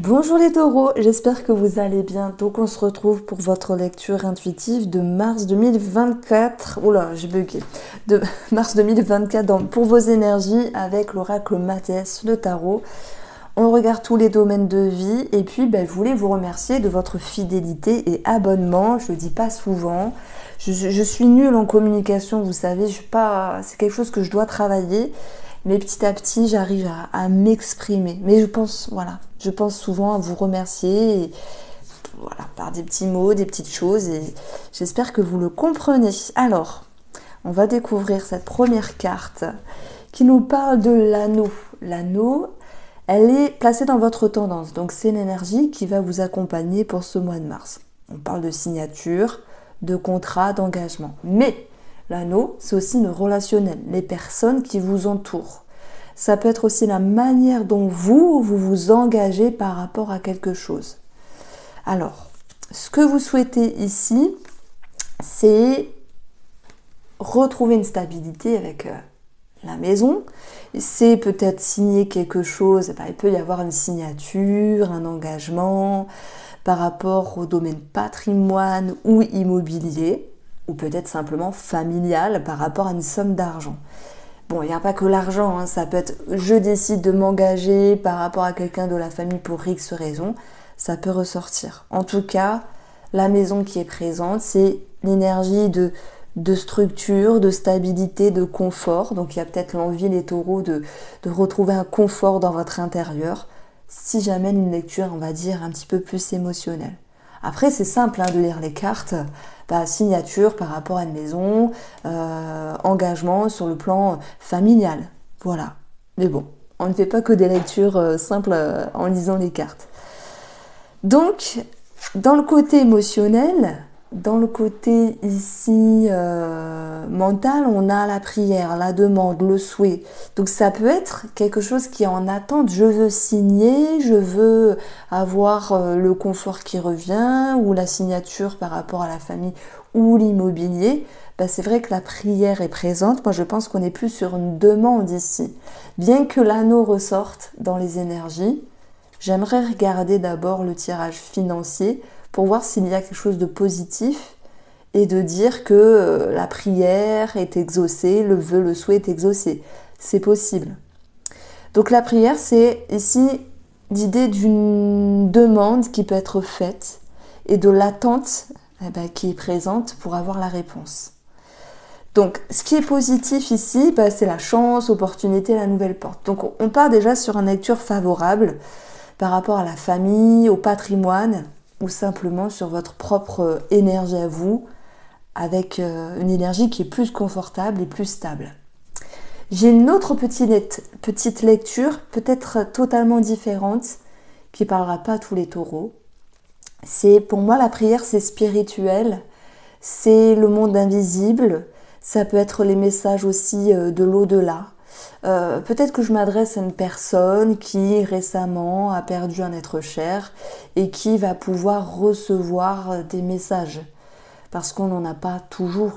Bonjour les taureaux, j'espère que vous allez bien. Donc on se retrouve pour votre lecture intuitive de mars 2024. Oula, j'ai bugué. De mars 2024 pour vos énergies avec l'oracle Matès, le tarot. On regarde tous les domaines de vie et puis je voulais vous remercier de votre fidélité et abonnement. Je le dis pas souvent. Je suis nulle en communication, vous savez, c'est quelque chose que je dois travailler. Mais petit à petit, j'arrive à m'exprimer. Mais je pense souvent à vous remercier par des petits mots, des petites choses. Et j'espère que vous le comprenez. Alors, on va découvrir cette première carte qui nous parle de l'anneau. L'anneau, elle est placée dans votre tendance. Donc, c'est l'énergie qui va vous accompagner pour ce mois de mars. On parle de signature, de contrat, d'engagement. Mais l'anneau, c'est aussi le relationnel, les personnes qui vous entourent. Ça peut être aussi la manière dont vous vous engagez par rapport à quelque chose. Alors, ce que vous souhaitez ici, c'est retrouver une stabilité avec la maison. C'est peut-être signer quelque chose, il peut y avoir une signature, un engagement par rapport au domaine patrimoine ou immobilier, ou peut-être simplement familial par rapport à une somme d'argent. Bon, il n'y a pas que l'argent, ça peut être je décide de m'engager par rapport à quelqu'un de la famille pour X raison, ça peut ressortir. En tout cas, la maison qui est présente, c'est l'énergie de structure, de stabilité, de confort. Donc il y a peut-être l'envie, les taureaux, de retrouver un confort dans votre intérieur, si j'amène une lecture, on va dire, un petit peu plus émotionnelle. Après, c'est simple de lire les cartes. Signature par rapport à une maison, engagement sur le plan familial. Voilà. Mais bon, on ne fait pas que des lectures simples en lisant les cartes. Donc, dans le côté émotionnel, dans le côté ici mental, on a la prière, la demande, le souhait. Donc ça peut être quelque chose qui est en attente. Je veux signer, je veux avoir le confort qui revient ou la signature par rapport à la famille ou l'immobilier. C'est vrai que la prière est présente. Moi, je pense qu'on est plus sur une demande ici. Bien que l'anneau ressorte dans les énergies, j'aimerais regarder d'abord le tirage financier pour voir s'il y a quelque chose de positif et de dire que la prière est exaucée, le vœu, le souhait est exaucé. C'est possible. Donc la prière, c'est ici l'idée d'une demande qui peut être faite et de l'attente qui est présente pour avoir la réponse. Donc ce qui est positif ici, c'est la chance, l'opportunité, la nouvelle porte. Donc on part déjà sur une lecture favorable par rapport à la famille, au patrimoine, ou simplement sur votre propre énergie à vous, avec une énergie qui est plus confortable et plus stable. J'ai une autre petite lecture, peut-être totalement différente, qui ne parlera pas à tous les taureaux. Pour moi, la prière, c'est spirituel, c'est le monde invisible, ça peut être les messages aussi de l'au-delà. Peut-être que je m'adresse à une personne qui récemment a perdu un être cher et qui va pouvoir recevoir des messages. Parce qu'on n'en a pas toujours,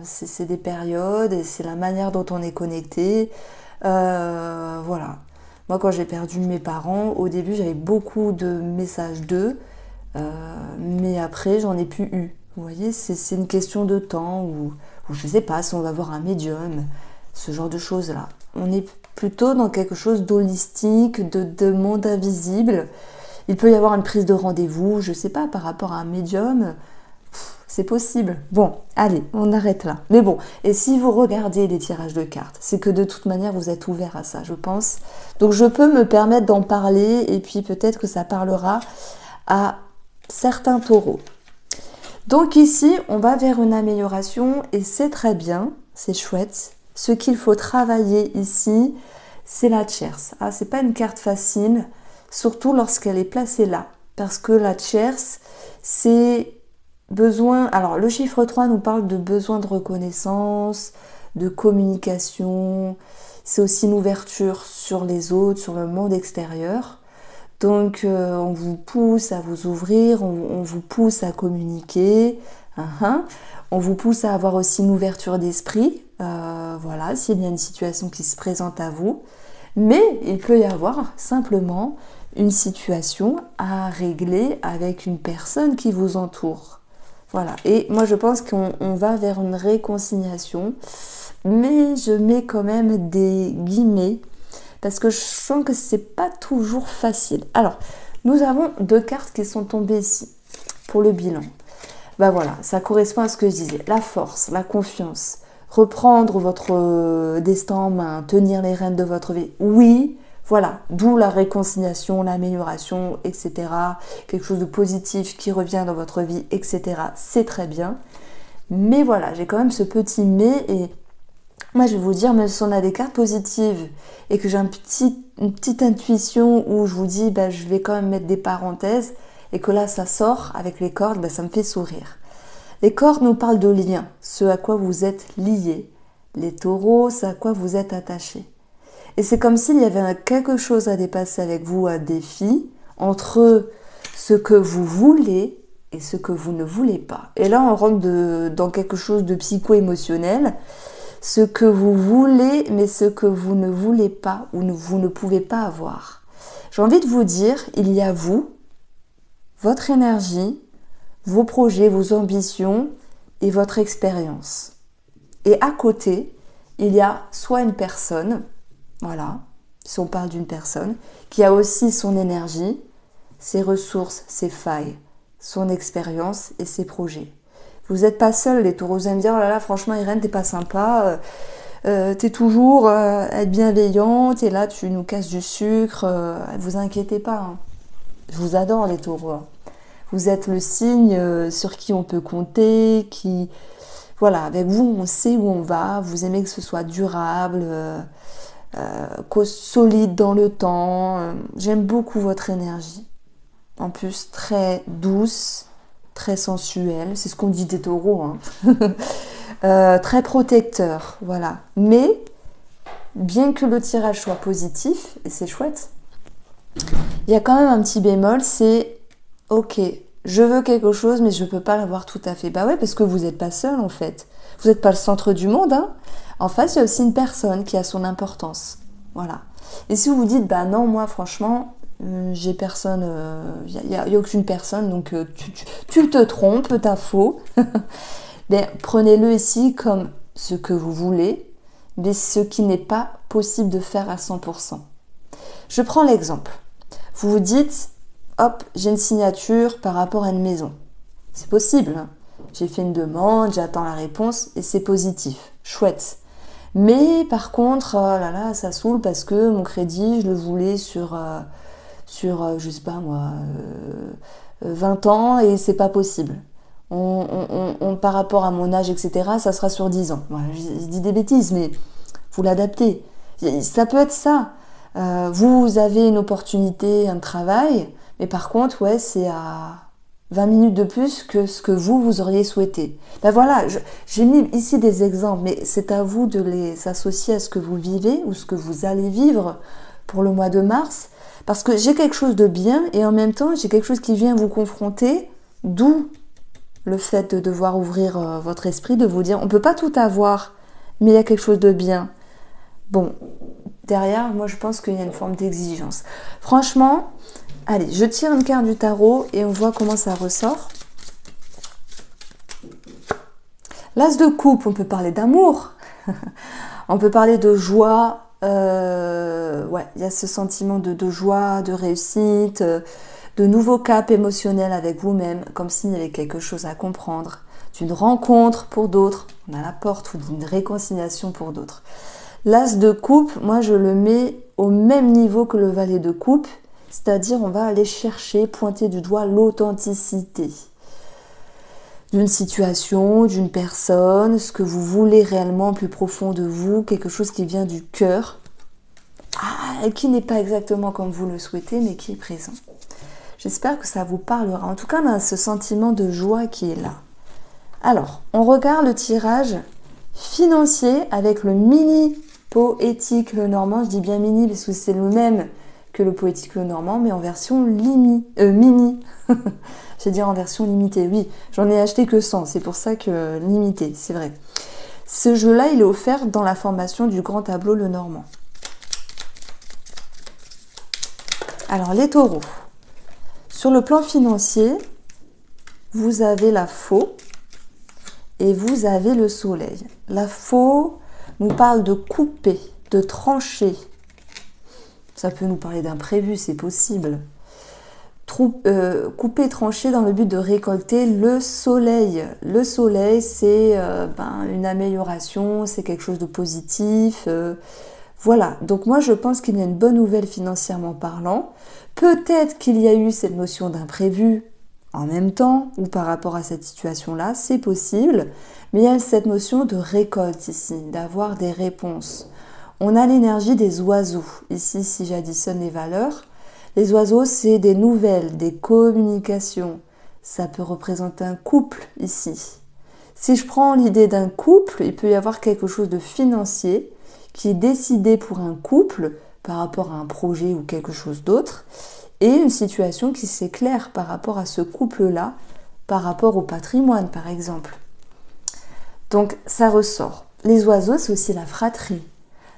c'est des périodes et c'est la manière dont on est connecté. Voilà. Moi, quand j'ai perdu mes parents, au début, j'avais beaucoup de messages d'eux, mais après, j'en ai plus eu. Vous voyez, c'est une question de temps ou je sais pas, si on va voir un médium, ce genre de choses-là. On est plutôt dans quelque chose d'holistique, de monde invisible. Il peut y avoir une prise de rendez-vous, je sais pas, par rapport à un médium. C'est possible. Bon, allez, on arrête là. Mais bon, et si vous regardez les tirages de cartes, c'est que de toute manière, vous êtes ouvert à ça, je pense. Donc je peux me permettre d'en parler et puis peut-être que ça parlera à certains taureaux. Donc ici, on va vers une amélioration et c'est très bien, c'est chouette. Ce qu'il faut travailler ici, c'est la tierce. C'est pas une carte facile, surtout lorsqu'elle est placée là. Parce que la tierce, c'est besoin... Alors, le chiffre 3 nous parle de besoin de reconnaissance, de communication. C'est aussi une ouverture sur les autres, sur le monde extérieur. Donc, on vous pousse à vous ouvrir, on vous pousse à communiquer. On vous pousse à avoir aussi une ouverture d'esprit. S'il y a une situation qui se présente à vous. Mais il peut y avoir simplement une situation à régler avec une personne qui vous entoure. Voilà. Et moi, je pense qu'on va vers une réconciliation, mais je mets quand même des guillemets parce que je sens que c'est pas toujours facile. Alors, nous avons 2 cartes qui sont tombées ici pour le bilan. Ben voilà, ça correspond à ce que je disais. La force, la confiance, reprendre votre destin en main, tenir les rênes de votre vie. Oui, voilà, d'où la réconciliation, l'amélioration, etc. Quelque chose de positif qui revient dans votre vie, etc. C'est très bien. Mais voilà, j'ai quand même ce petit mais et moi je vais vous dire, même si on a des cartes positives et que j'ai une petite intuition où je vous dis, ben, je vais quand même mettre des parenthèses et que là ça sort avec les cordes, ben, ça me fait sourire. Les cordes nous parlent de liens, ce à quoi vous êtes liés. Les taureaux, c'est à quoi vous êtes attachés. Et c'est comme s'il y avait quelque chose à dépasser avec vous, un défi, entre ce que vous voulez et ce que vous ne voulez pas. Et là, on rentre dans quelque chose de psycho-émotionnel. Ce que vous voulez, mais ce que vous ne voulez pas ou vous ne pouvez pas avoir. J'ai envie de vous dire, il y a vous, votre énergie, vos projets, vos ambitions et votre expérience. Et à côté, il y a soit une personne, voilà, si on parle d'une personne, qui a aussi son énergie, ses ressources, ses failles, son expérience et ses projets. Vous n'êtes pas seul, les taureaux. Vous allez me dire, oh là là, franchement Irène, t'es pas sympa, t'es toujours être bienveillante et là tu nous casses du sucre, vous inquiétez pas. Hein. Je vous adore les taureaux. Hein. Vous êtes le signe sur qui on peut compter, qui... Voilà, avec vous, on sait où on va, vous aimez que ce soit durable, solide dans le temps. J'aime beaucoup votre énergie. En plus, très douce, très sensuelle. C'est ce qu'on dit des taureaux. Hein. Très protecteur, voilà. Mais, bien que le tirage soit positif, et c'est chouette, il y a quand même un petit bémol, c'est ok, je veux quelque chose, mais je ne peux pas l'avoir tout à fait. Bah ouais, parce que vous n'êtes pas seul en fait. Vous n'êtes pas le centre du monde. Hein. En face, il y a aussi une personne qui a son importance. Voilà. Et si vous vous dites, bah non, moi franchement, j'ai personne, il n'y a aucune personne, donc tu te trompes, t'as faux. Ben, prenez-le ici comme ce que vous voulez, mais ce qui n'est pas possible de faire à 100%. Je prends l'exemple. Vous vous dites, hop, j'ai une signature par rapport à une maison. C'est possible. Hein. J'ai fait une demande, j'attends la réponse et c'est positif. Chouette. Mais par contre, oh là là, ça saoule parce que mon crédit, je le voulais sur je sais pas moi, 20 ans et c'est pas possible. Par rapport à mon âge, etc., ça sera sur 10 ans. Voilà, je dis des bêtises, mais vous l'adaptez. Ça peut être ça. Vous avez une opportunité, un travail, mais par contre, ouais, c'est à 20 minutes de plus que ce que vous auriez souhaité. Ben voilà, j'ai mis ici des exemples, mais c'est à vous de les associer à ce que vous vivez ou ce que vous allez vivre pour le mois de mars. Parce que j'ai quelque chose de bien et en même temps, j'ai quelque chose qui vient vous confronter, d'où le fait de devoir ouvrir votre esprit, de vous dire, on ne peut pas tout avoir, mais il y a quelque chose de bien. Bon, derrière, moi je pense qu'il y a une forme d'exigence. Franchement, allez, je tire une carte du tarot et on voit comment ça ressort. L'as de coupe, on peut parler d'amour, on peut parler de joie, ouais, il y a ce sentiment de joie, de réussite, de nouveaux caps émotionnels avec vous-même, comme s'il y avait quelque chose à comprendre, d'une rencontre pour d'autres, on a la porte ou d'une réconciliation pour d'autres. L'as de coupe, moi je le mets au même niveau que le valet de coupe, c'est-à-dire on va aller chercher, pointer du doigt l'authenticité d'une situation, d'une personne, ce que vous voulez réellement plus profond de vous, quelque chose qui vient du cœur, et qui n'est pas exactement comme vous le souhaitez, mais qui est présent. J'espère que ça vous parlera. En tout cas, on a ce sentiment de joie qui est là. Alors, on regarde le tirage financier avec le mini poétique le normand. Je dis bien mini parce que c'est le même que le poétique le normand, mais en version mini. J'ai dit en version limitée, oui. J'en ai acheté que 100, c'est pour ça que limité, c'est vrai. Ce jeu-là, il est offert dans la formation du grand tableau le normand. Alors les taureaux, sur le plan financier, vous avez la faux et vous avez le soleil. La faux nous parle de couper, de trancher. Ça peut nous parler d'imprévu, c'est possible. Couper, trancher dans le but de récolter le soleil. Le soleil, c'est une amélioration, c'est quelque chose de positif. Voilà, donc moi je pense qu'il y a une bonne nouvelle financièrement parlant. Peut-être qu'il y a eu cette notion d'imprévu en même temps ou par rapport à cette situation-là, c'est possible. Mais il y a cette notion de récolte ici, d'avoir des réponses. On a l'énergie des oiseaux. Ici, si j'additionne les valeurs, les oiseaux, c'est des nouvelles, des communications. Ça peut représenter un couple ici. Si je prends l'idée d'un couple, il peut y avoir quelque chose de financier qui est décidé pour un couple par rapport à un projet ou quelque chose d'autre, et une situation qui s'éclaire par rapport à ce couple-là, par rapport au patrimoine par exemple. Donc ça ressort. Les oiseaux, c'est aussi la fratrie.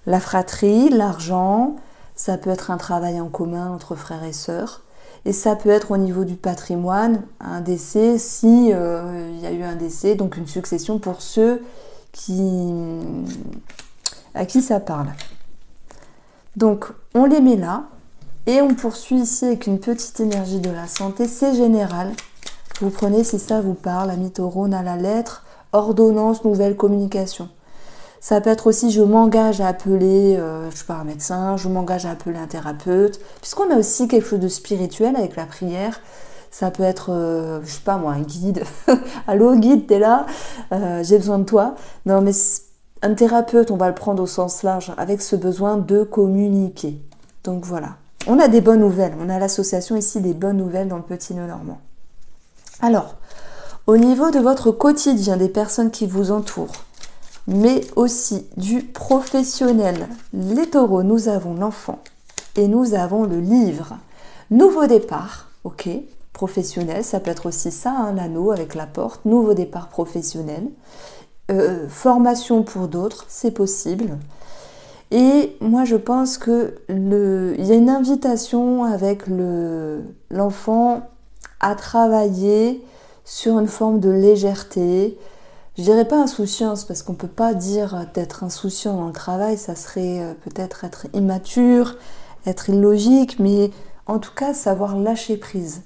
La fratrie, l'argent, ça peut être un travail en commun entre frères et sœurs. Et ça peut être au niveau du patrimoine, un décès, si il y a eu un décès, donc une succession pour ceux à qui ça parle. Donc on les met là, et on poursuit ici avec une petite énergie de la santé, c'est général. Vous prenez si ça vous parle, ami taureau, on a la lettre, ordonnance, nouvelle communication. Ça peut être aussi, je m'engage à appeler, je sais pas, un médecin, je m'engage à appeler un thérapeute, puisqu'on a aussi quelque chose de spirituel avec la prière. Ça peut être, je sais pas moi, un guide. Allô guide, t'es là, j'ai besoin de toi. Non mais un thérapeute, on va le prendre au sens large, avec ce besoin de communiquer. Donc voilà, on a des bonnes nouvelles. On a l'association ici des bonnes nouvelles dans le petit nœud normand. Alors, au niveau de votre quotidien, des personnes qui vous entourent, mais aussi du professionnel. Les taureaux, nous avons l'enfant et nous avons le livre. Nouveau départ, ok, professionnel, ça peut être aussi ça, hein, l'anneau avec la porte, nouveau départ professionnel. Formation pour d'autres, c'est possible. Et moi je pense que il y a une invitation avec l'enfant à travailler sur une forme de légèreté. Je dirais pas insouciance, parce qu'on peut pas dire d'être insouciant dans le travail, ça serait peut-être être immature, être illogique, mais en tout cas savoir lâcher prise.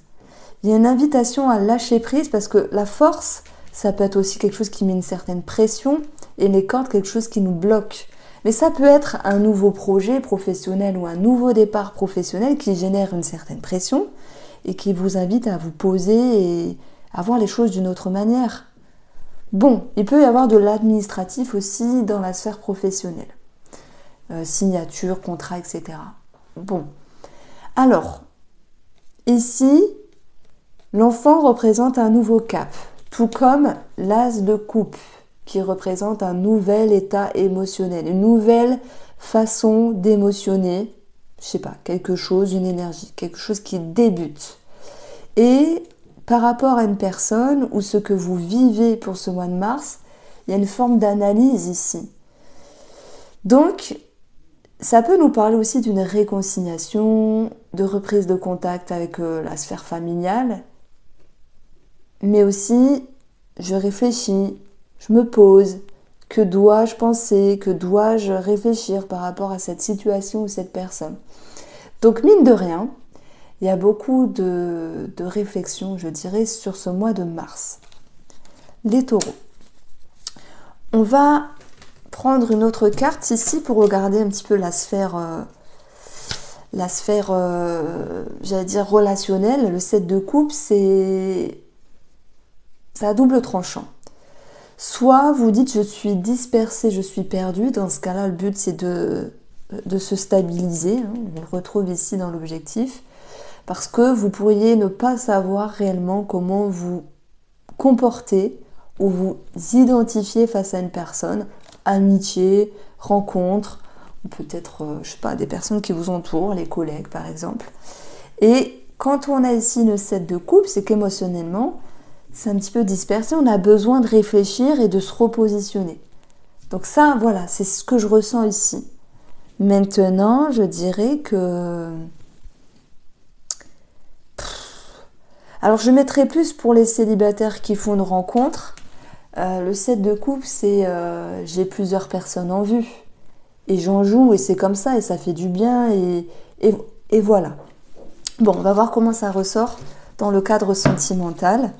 Il y a une invitation à lâcher prise, parce que la force, ça peut être aussi quelque chose qui met une certaine pression, et les cordes, quelque chose qui nous bloque. Mais ça peut être un nouveau projet professionnel ou un nouveau départ professionnel qui génère une certaine pression, et qui vous invite à vous poser et à voir les choses d'une autre manière. Bon, il peut y avoir de l'administratif aussi dans la sphère professionnelle. Signature, contrat, etc. Bon. Alors, ici, l'enfant représente un nouveau cap, tout comme l'as de coupe, qui représente un nouvel état émotionnel, une nouvelle façon d'émotionner, je sais pas, quelque chose, une énergie, quelque chose qui débute. Et par rapport à une personne ou ce que vous vivez pour ce mois de mars, il y a une forme d'analyse ici. Donc, ça peut nous parler aussi d'une réconciliation, de reprise de contact avec la sphère familiale, mais aussi, je réfléchis, je me pose, que dois-je penser, que dois-je réfléchir par rapport à cette situation ou cette personne. Donc, mine de rien, il y a beaucoup de réflexions, je dirais, sur ce mois de mars. Les taureaux. On va prendre une autre carte ici pour regarder un petit peu la sphère, j'allais dire, relationnelle. Le 7 de coupe, c'est à double tranchant. Soit vous dites, je suis dispersée, je suis perdue. Dans ce cas-là, le but, c'est de se stabiliser. On le retrouve ici dans l'objectif. Parce que vous pourriez ne pas savoir réellement comment vous comporter ou vous identifier face à une personne, amitié, rencontre, ou peut-être, je sais pas, des personnes qui vous entourent, les collègues par exemple. Et quand on a ici le 7 de coupe, c'est qu'émotionnellement, c'est un petit peu dispersé, on a besoin de réfléchir et de se repositionner. Donc ça, voilà, c'est ce que je ressens ici. Maintenant, je dirais que Alors je mettrai plus pour les célibataires qui font une rencontre. Le 7 de coupe, c'est j'ai plusieurs personnes en vue. Et j'en joue et c'est comme ça et ça fait du bien et voilà. Bon, on va voir comment ça ressort dans le cadre sentimental.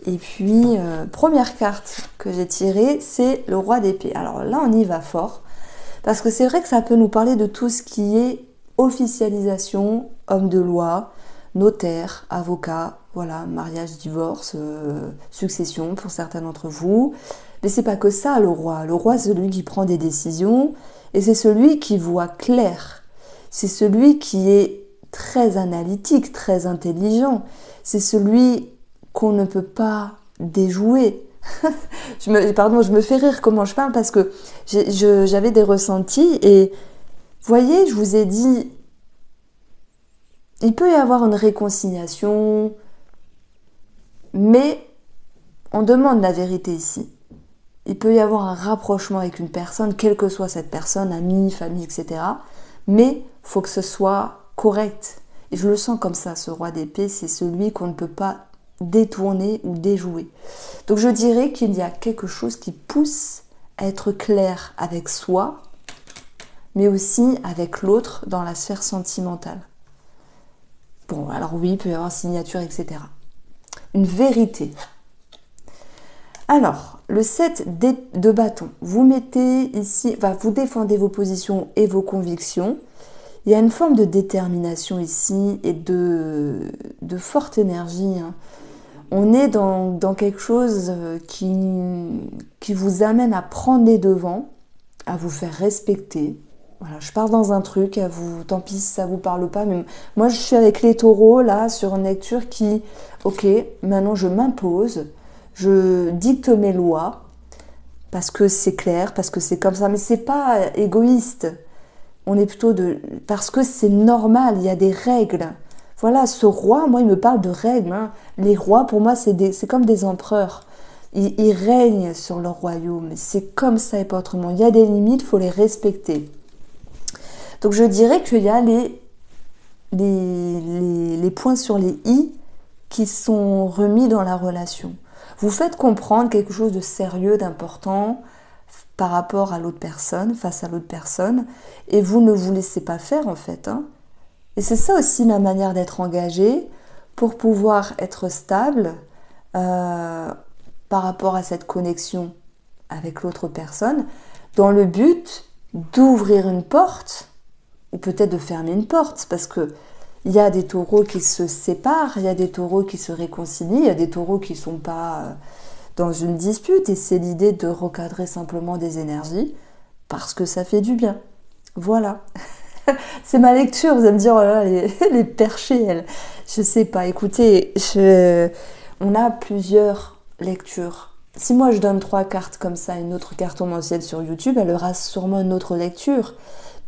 Et puis, première carte que j'ai tirée, c'est le roi d'épée. Alors là, on y va fort. Parce que c'est vrai que ça peut nous parler de tout ce qui est officialisation, homme de loi, notaire, avocat, voilà, mariage, divorce, succession pour certains d'entre vous. Mais c'est pas que ça, le roi. Le roi, c'est celui qui prend des décisions et c'est celui qui voit clair. C'est celui qui est très analytique, très intelligent. C'est celui qu'on ne peut pas déjouer. Je me fais rire comment je parle parce que j'avais des ressentis et voyez, je vous ai dit, il peut y avoir une réconciliation, mais on demande la vérité ici. Il peut y avoir un rapprochement avec une personne, quelle que soit cette personne, amie, famille, etc. Mais il faut que ce soit correct. Et je le sens comme ça, ce roi d'épée, c'est celui qu'on ne peut pas détourner ou déjouer. Donc je dirais qu'il y a quelque chose qui pousse à être clair avec soi, mais aussi avec l'autre dans la sphère sentimentale. Bon, alors oui, il peut y avoir signature, etc. Une vérité. Alors, le 7 de bâton, vous mettez ici, enfin, vous défendez vos positions et vos convictions. Il y a une forme de détermination ici et de forte énergie. Hein. On est dans quelque chose qui vous amène à prendre les devants, à vous faire respecter. Voilà, je pars dans un truc, à vous, tant pis si ça vous parle pas, mais moi je suis avec les taureaux là sur une lecture qui, ok, maintenant je m'impose, je dicte mes lois parce que c'est clair, parce que c'est comme ça, mais c'est pas égoïste. On est plutôt parce que c'est normal, il y a des règles. Voilà, ce roi, moi il me parle de règles. Hein. Les rois, pour moi, c'est comme des empereurs. Ils règnent sur leur royaume. C'est comme ça et pas autrement. Il y a des limites, il faut les respecter. Donc je dirais qu'il y a les points sur les i qui sont remis dans la relation. Vous faites comprendre quelque chose de sérieux, d'important par rapport à l'autre personne, face à l'autre personne, et vous ne vous laissez pas faire en fait. Hein. Et c'est ça aussi la manière d'être engagé pour pouvoir être stable par rapport à cette connexion avec l'autre personne, dans le but d'ouvrir une porte ou peut-être de fermer une porte, parce que il y a des taureaux qui se séparent, il y a des taureaux qui se réconcilient, il y a des taureaux qui ne sont pas dans une dispute, et c'est l'idée de recadrer simplement des énergies, parce que ça fait du bien. Voilà. C'est ma lecture, vous allez me dire, oh là là, les perchées, elles. Je sais pas, écoutez, on a plusieurs lectures. Si moi je donne 3 cartes comme ça, une autre carte mensuelle sur YouTube, elle aura sûrement une autre lecture.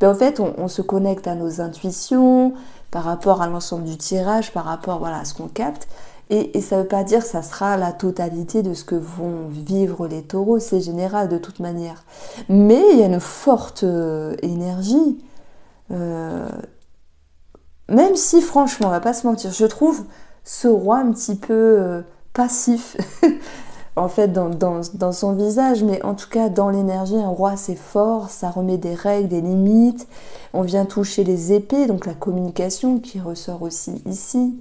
Mais en fait, on se connecte à nos intuitions par rapport à l'ensemble du tirage, par rapport voilà, à ce qu'on capte. Et ça ne veut pas dire que ça sera la totalité de ce que vont vivre les taureaux, c'est général de toute manière. Mais il y a une forte énergie. Même si, franchement, on va pas se mentir, je trouve ce roi un petit peu passif. En fait, dans son visage, mais en tout cas, dans l'énergie, un roi, c'est fort, ça remet des règles, des limites. On vient toucher les épées, donc la communication qui ressort aussi ici.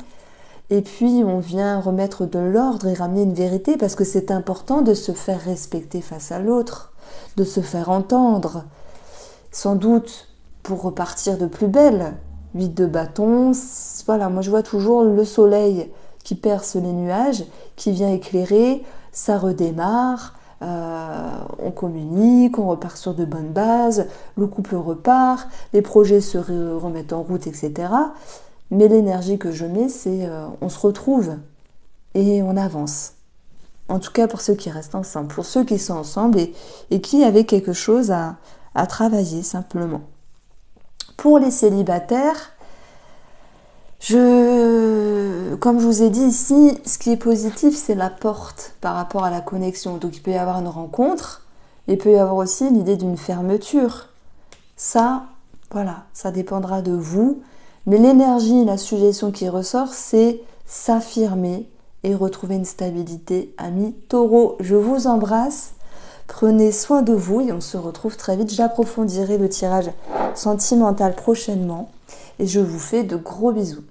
Et puis, on vient remettre de l'ordre et ramener une vérité, parce que c'est important de se faire respecter face à l'autre, de se faire entendre. Sans doute pour repartir de plus belle. 8 de bâton, voilà, moi je vois toujours le soleil qui perce les nuages, qui vient éclairer, ça redémarre, on communique, on repart sur de bonnes bases, le couple repart, les projets se remettent en route, etc. Mais l'énergie que je mets, c'est on se retrouve et on avance. En tout cas pour ceux qui restent ensemble, pour ceux qui sont ensemble et qui avaient quelque chose à travailler simplement. Pour les célibataires, comme je vous ai dit ici, ce qui est positif, c'est la porte par rapport à la connexion. Donc il peut y avoir une rencontre, il peut y avoir aussi l'idée d'une fermeture. Ça, voilà, ça dépendra de vous. Mais l'énergie, la suggestion qui ressort, c'est s'affirmer et retrouver une stabilité. Amis Taureau, je vous embrasse. Prenez soin de vous et on se retrouve très vite. J'approfondirai le tirage sentimental prochainement et je vous fais de gros bisous.